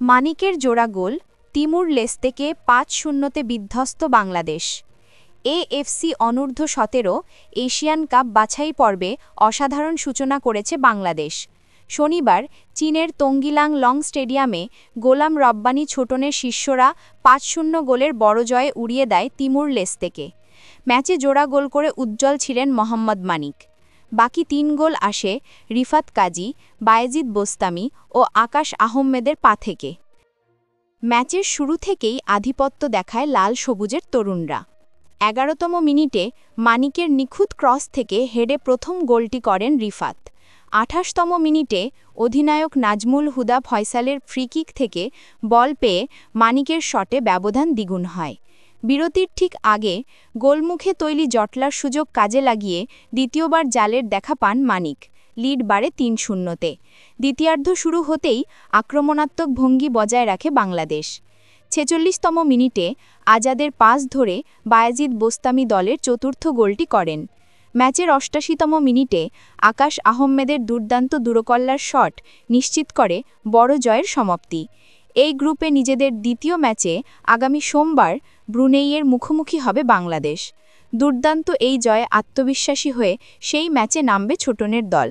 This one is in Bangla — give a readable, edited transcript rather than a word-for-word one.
মানিকের জোড়া গোল, তিমুর লেস্তেকে ৫-০তে বিধ্বস্ত বাংলাদেশ। এএফসি অনূর্ধ্ব-১৭ এশিয়ান কাপ বাছাই পর্বে অসাধারণ সূচনা করেছে বাংলাদেশ। শনিবার চীনের তঙ্গিলাং লং স্টেডিয়ামে গোলাম রব্বানী ছোটনের শিষ্যরা ৫-০ গোলের বড় জয়ে উড়িয়ে দেয় তিমুর লেস্তেকে। ম্যাচে জোড়া গোল করে উজ্জ্বল ছিলেন মোহাম্মদ মানিক। বাকি ৩ গোল আসে রিফাত কাজী, বায়েজিদ বোস্তামি ও আকাশ আহমেদের পা থেকে। ম্যাচের শুরু থেকেই আধিপত্য দেখায় লাল সবুজের তরুণরা। ১১তম মিনিটে মানিকের নিখুঁত ক্রস থেকে হেডে প্রথম গোলটি করেন রিফাত। ২৮তম মিনিটে অধিনায়ক নাজমুল হুদা ফয়সালের ফ্রিকিক থেকে বল পেয়ে মানিকের শটে ব্যবধান দ্বিগুণ হয়। বিরতির ঠিক আগে গোলমুখে তৈরি জটলার সুযোগ কাজে লাগিয়ে দ্বিতীয়বার জালের দেখা পান মানিক। লিড বাড়ে ৩-০তে। দ্বিতীয়ার্ধ শুরু হতেই আক্রমণাত্মক ভঙ্গি বজায় রাখে বাংলাদেশ। ৪৬তম মিনিটে আজাদের পাস ধরে বায়েজিদ বোস্তামি দলের চতুর্থ গোলটি করেন। ম্যাচের ৮৮তম মিনিটে আকাশ আহমেদের দুর্দান্ত দূরকল্লার শট নিশ্চিত করে বড় জয়ের সমাপ্তি। এই গ্রুপে নিজেদের দ্বিতীয় ম্যাচে আগামী সোমবার ব্রুনেইয়ের মুখোমুখি হবে বাংলাদেশ। দুর্দান্ত এই জয়ে আত্মবিশ্বাসী হয়ে সেই ম্যাচে নামবে ছোটনের দল।